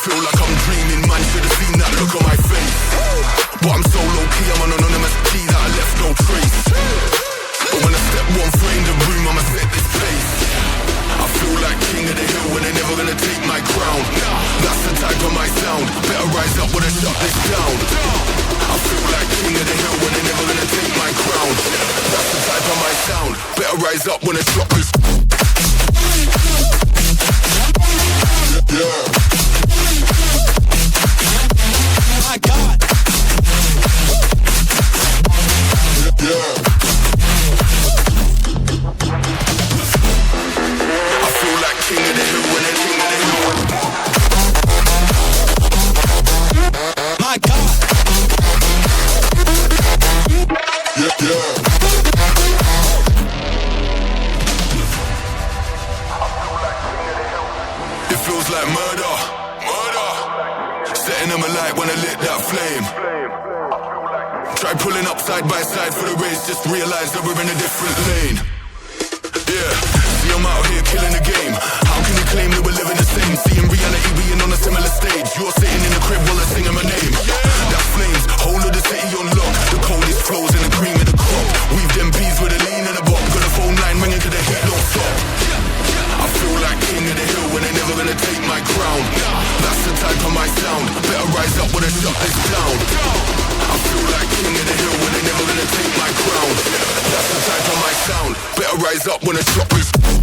feel like I'm dreaming, man, should've seen that look on my face. But I'm so low-key, I'm an anonymous G that I left no trace. But when I step one foot in the room, I'ma set this pace. I feel like king of the hill when they're never gonna take my crown. That's the type of my sound. Better rise up when I shut this down. I feel like king of the hill when they're never gonna take my crown. That's the type of my sound. Better rise up when I shut this. Yeah. My God. Yeah. I feel like king of the hill when they're king of the hill. My God. Yeah, yeah. It feels like murder, murder. Setting them alight when I lit that flame. Try pulling up side by side for the race, just realize that we're in a different lane. Yeah, see I'm out here killing the game. How can you claim that we're living the same? See in reality being on a similar stage. You're sitting in the crib while I'm singing my name. That flames, whole of the city on lock. The coldest flows in the cream of the crop. Weave them bees with a lean in the bop. Got a phone line ringing till the heat don't stop. I feel like king of the hill when they're never gonna take my crown. That's the type of my sound. Better rise up when I shut this down. I feel like king of the hill when they're never gonna take my crown. That's the type of my sound. Better rise up when I shut this.